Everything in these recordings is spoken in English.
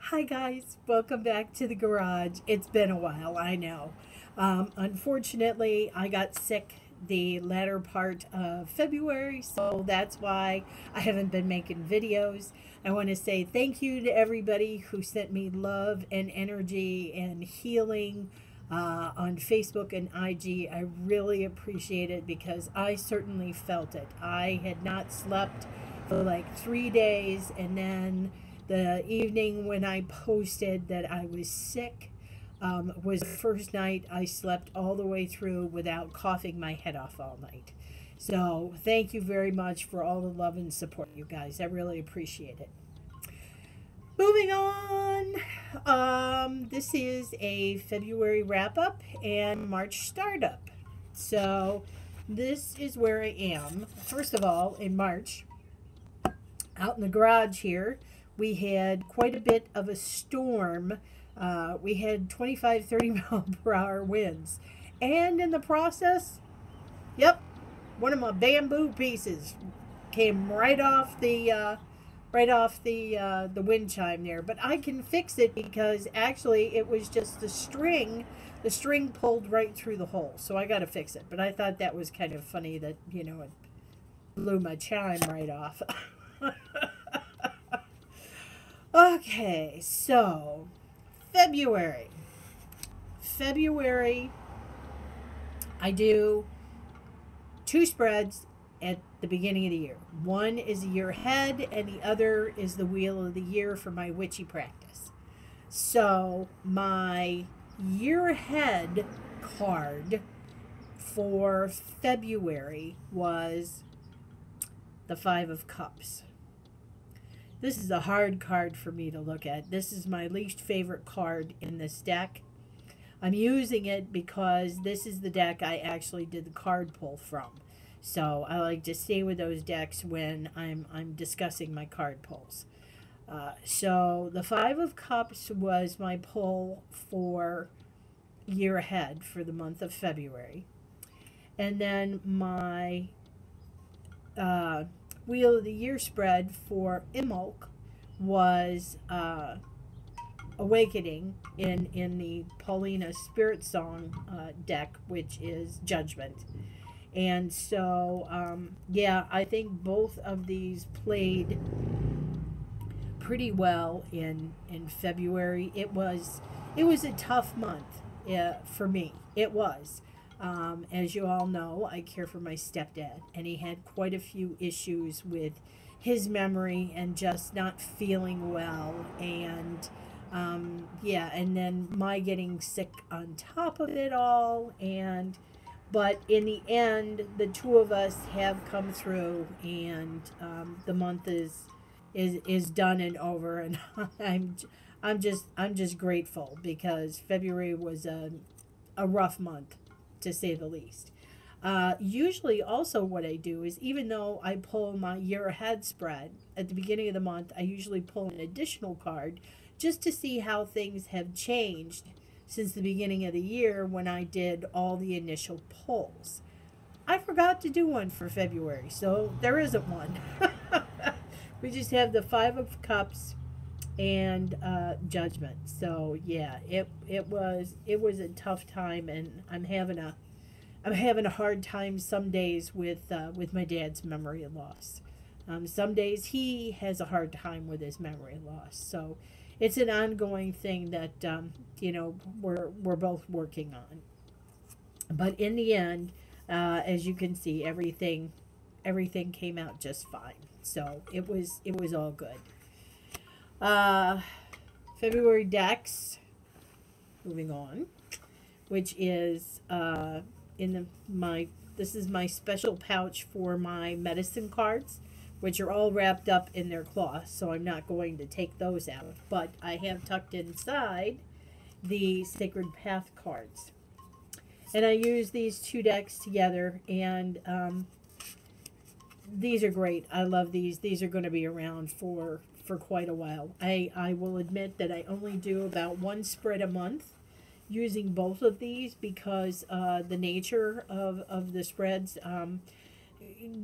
Hi guys, welcome back to the garage. It's been a while, I know. Unfortunately, I got sick the latter part of February, so that's why I haven't been making videos. I want to say thank you to everybody who sent me love and energy and healing on Facebook and IG. I really appreciate it because I certainly felt it. I had not slept for like 3 days, and then the evening when I posted that I was sick was the first night I slept all the way through without coughing my head off all night. So thank you very much for all the love and support, you guys. I really appreciate it. Moving on. This is a February wrap up and March startup. So this is where I am. First of all, in March, out in the garage here, we had quite a bit of a storm. We had 25, 30 mile per hour winds. And in the process, yep, one of my bamboo pieces came right off the wind chime there. But I can fix it because actually it was just the string. The string pulled right through the hole, so I got to fix it. But I thought that was kind of funny that it blew my chime right off. Okay, so February. February, I do two spreads at the beginning of the year. One is a year ahead, and the other is the wheel of the year for my witchy practice. So, my year ahead card for February was the Five of Cups. This is a hard card for me to look at. This is my least favorite card in this deck. I'm using it because this is the deck I actually did the card pull from. So I like to stay with those decks when I'm discussing my card pulls. So the Five of Cups was my pull for year ahead for the month of February. And then my Wheel of the Year spread for Imbolc was Awakening in the Paulina Spirit Song deck, which is Judgment. And so, yeah, I think both of these played pretty well in February. It was a tough month for me. It was. As you all know, I care for my stepdad, and he had quite a few issues with his memory and just not feeling well. And yeah, and then my getting sick on top of it all. But in the end, the two of us have come through, and the month is done and over, and I'm just grateful because February was a rough month, to say the least. Usually, also, what I do is even though I pull my year ahead spread at the beginning of the month, I usually pull an additional card just to see how things have changed since the beginning of the year when I did all the initial pulls. I forgot to do one for February, so there isn't one. We just have the Five of Cups and Judgment. So yeah, it was a tough time, and I'm having a hard time some days with my dad's memory loss. Some days he has a hard time with his memory loss. So it's an ongoing thing that we're both working on. But in the end, as you can see, everything came out just fine. So it was all good. Uh, February decks. Moving on, which is in my this is my special pouch for my medicine cards, which are all wrapped up in their cloth, so I'm not going to take those out. But I have tucked inside the Sacred Path cards. And I use these two decks together, and these are great. I love these. These are going to be around for quite a while. I will admit that I only do about one spread a month using both of these because the nature of the spreads,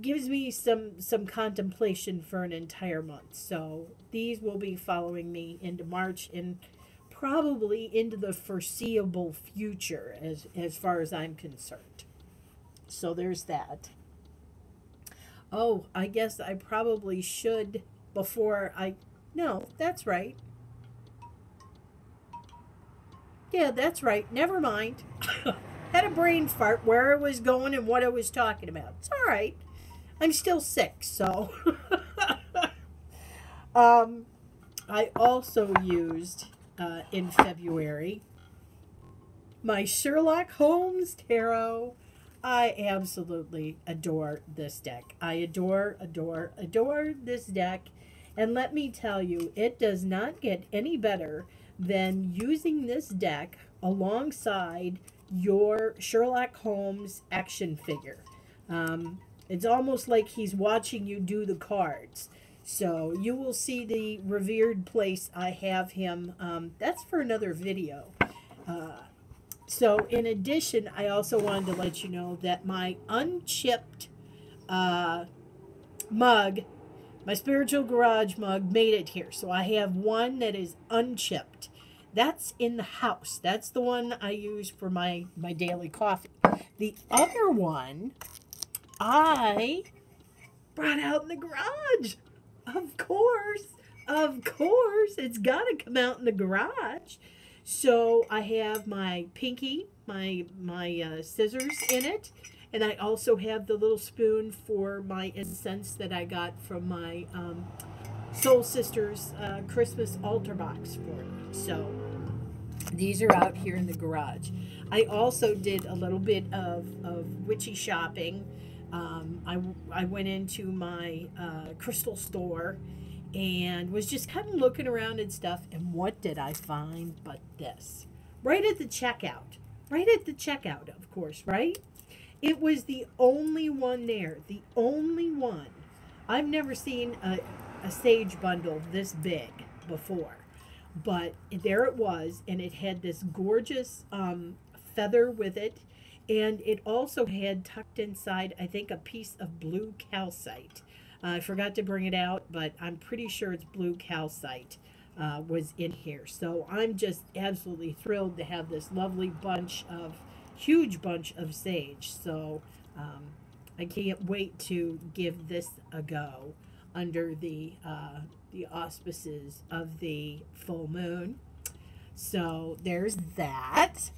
gives me some contemplation for an entire month. So these will be following me into March and probably into the foreseeable future as far as I'm concerned. So there's that. Oh, I guess I probably should before I... No, that's right. Yeah, that's right. Never mind. Had a brain fart where I was going and what I was talking about. It's all right. I'm still sick, so... I also used, in February, my Sherlock Holmes Tarot. I absolutely adore this deck. I adore this deck. And let me tell you, it does not get any better than using this deck alongside your Sherlock Holmes action figure. It's almost like he's watching you do the cards. So you will see the revered place I have him. That's for another video. So in addition, I also wanted to let you know that my unchipped mug, my spiritual garage mug, made it here. So I have one that is unchipped. That's in the house. That's the one I use for my daily coffee. The other one I brought out in the garage. Of course. It's got to come out in the garage. So I have my pinky, my scissors in it. And I also have the little spoon for my incense that I got from my Soul Sisters Christmas altar box for me. So these are out here in the garage. I also did a little bit of witchy shopping. I went into my crystal store and was just kind of looking around and stuff. And what did I find but this? Right at the checkout. Right at the checkout, of course, right? It was the only one there. The only one. I've never seen a sage bundle this big before. But there it was, and it had this gorgeous feather with it. And it also had tucked inside, I think, a piece of blue calcite. I forgot to bring it out, but I'm pretty sure it's blue calcite was in here. So I'm just absolutely thrilled to have this lovely huge bunch of sage. So I can't wait to give this a go under the auspices of the full moon. So there's that.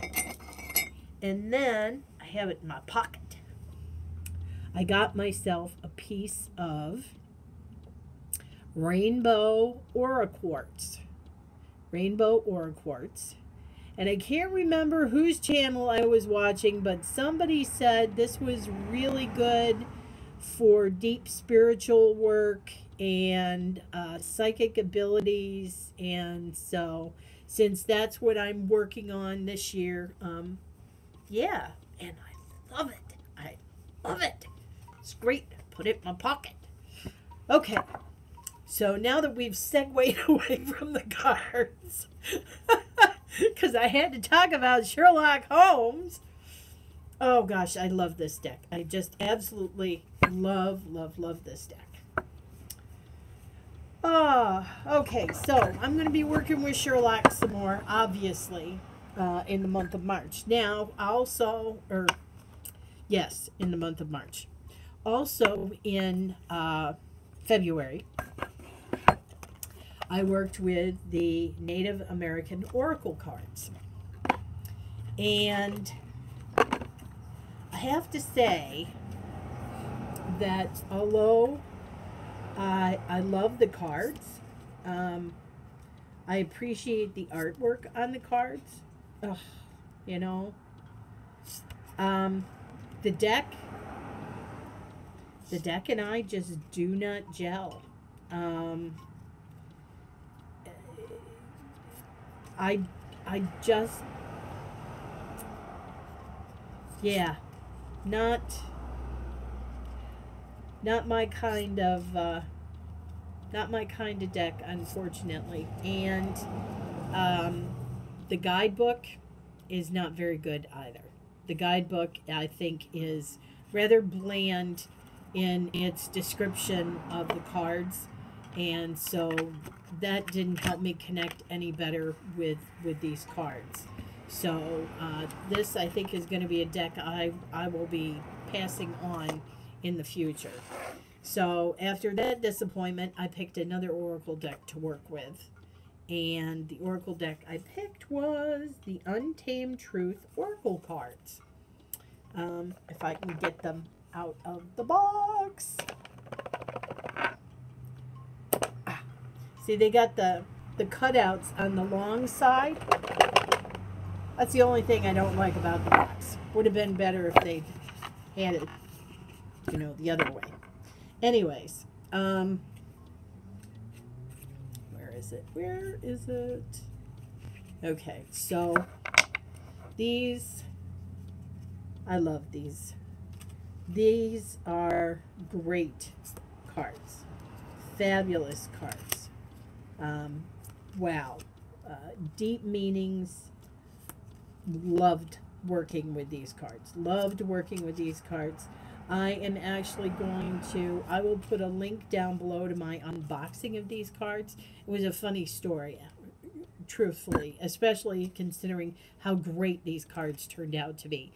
And then I have it in my pocket. I got myself a piece of rainbow aura quartz. Rainbow aura quartz. And I can't remember whose channel I was watching, but somebody said this was really good for deep spiritual work and psychic abilities. And so, since that's what I'm working on this year, yeah, and I love it. I love it. It's great. Put it in my pocket. Okay, so now that we've segued away from the cards, because I had to talk about Sherlock Holmes. Oh gosh, I love this deck. I just absolutely love this deck. Okay, so I'm going to be working with Sherlock some more, obviously, in the month of March. Now, also, in the month of March. Also in February, I worked with the Native American Oracle cards. And I have to say that although I love the cards, I appreciate the artwork on the cards. Ugh, you know, the deck and I just do not gel. I just, yeah, not my kind of deck, unfortunately. And the guidebook is not very good either. The guidebook, I think, is rather bland in its description of the cards, and so that didn't help me connect any better with these cards. So this, I think, is going to be a deck I will be passing on in the future. So after that disappointment, I picked another Oracle deck to work with. And the Oracle deck I picked was the Untamed Truth Oracle cards. If I can get them out of the box. See, they got the cutouts on the long side. That's the only thing I don't like about the box. Would have been better if they had it, the other way. Anyways, where is it? Where is it? Okay, so these, I love these. These are great cards. Fabulous cards. Wow. Deep meanings. Loved working with these cards. Loved working with these cards. I am actually I will put a link down below to my unboxing of these cards. It was a funny story, truthfully, especially considering how great these cards turned out to be.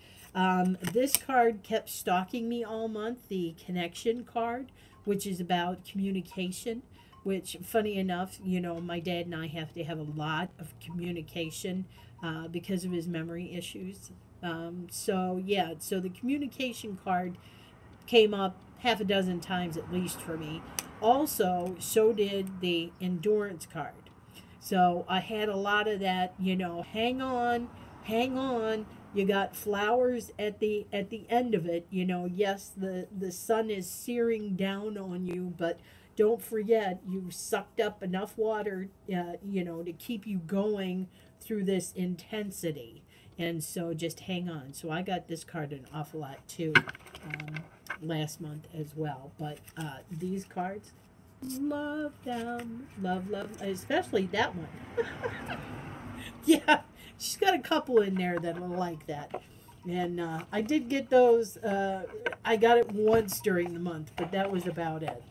This card kept stalking me all month, the connection card, which is about communication, which, funny enough, my dad and I have to have a lot of communication because of his memory issues. So the communication card came up half a dozen times at least for me. Also, so did the endurance card. So I had a lot of that, hang on, you got flowers at the end of it. Yes, the sun is searing down on you, but don't forget you sucked up enough water, to keep you going through this intensity. And so just hang on. So I got this card an awful lot too last month as well. But these cards, love them. Love, especially that one. Yeah, she's got a couple in there that are like that. And I did get those. I got it once during the month, but that was about it.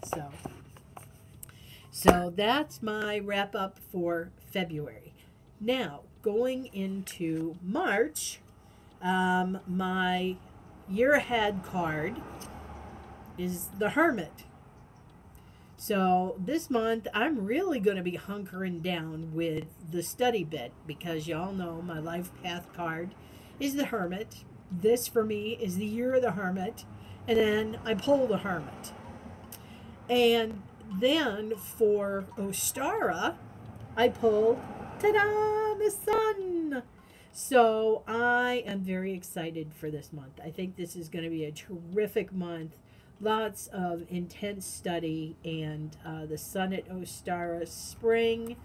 So that's my wrap up for February. Now, going into March, my year ahead card is the Hermit. So this month, I'm really going to be hunkering down with the study bit because y'all know my life path card is the Hermit. This for me is the year of the Hermit. And then I pull the Hermit. And then for Ostara, I pull, ta-da, the Sun. So I am very excited for this month. I think this is going to be a terrific month. Lots of intense study, and the Sun at Ostara, spring,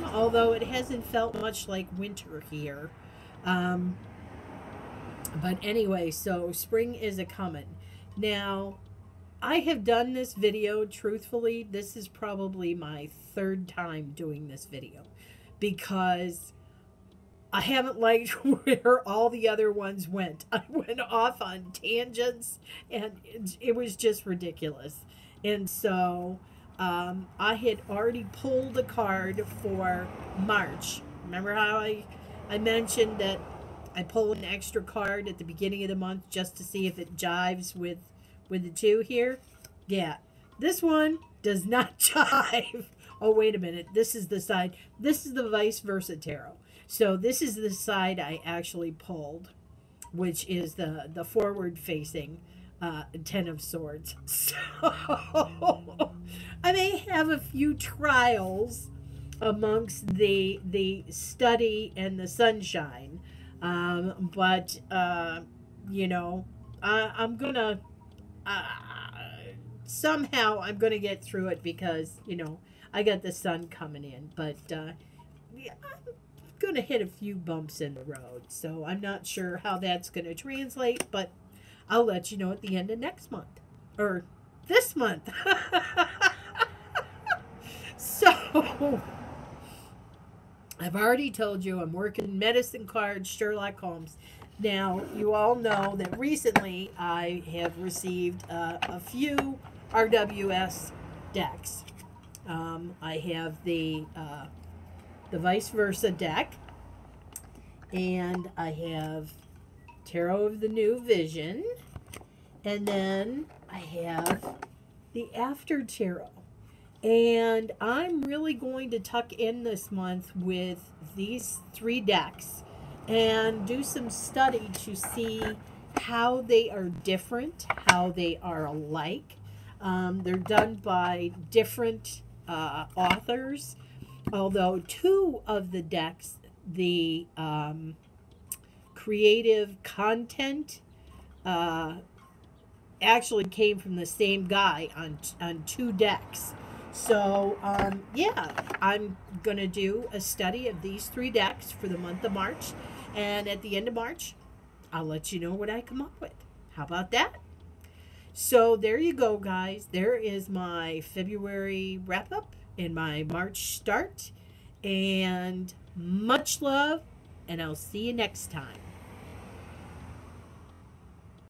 although it hasn't felt much like winter here. But anyway, so spring is a-coming. Now, I have done this video, truthfully, this is probably my third time doing this video, because I haven't liked where all the other ones went. I went off on tangents, and it was just ridiculous. And so I had already pulled a card for March. Remember how I mentioned that I pull an extra card at the beginning of the month just to see if it jives with the two here? Yeah. This one does not jive. Oh, wait a minute. This is the side. This is the vice versa tarot. So this is the side I actually pulled, which is the forward-facing Ten of Swords. So I may have a few trials amongst the study and the sunshine, but I'm gonna somehow I'm gonna get through it because I got the sun coming in, but yeah, I'm gonna hit a few bumps in the road, so I'm not sure how that's gonna translate, but I'll let you know at the end of next month or this month. So I've already told you I'm working medicine cards, Sherlock Holmes. Now, you all know that recently I have received a few RWS decks. I have the vice versa deck, and I have Tarot of the New Vision, and then I have the After Tarot. And I'm really going to tuck in this month with these three decks and do some study to see how they are different, how they are alike. They're done by different authors, although two of the decks, the creative content, uh, actually came from the same guy on two decks. So, yeah, I'm going to do a study of these three decks for the month of March. And at the end of March, I'll let you know what I come up with. How about that? So, there you go, guys. There is my February wrap up and my March start. And much love, and I'll see you next time.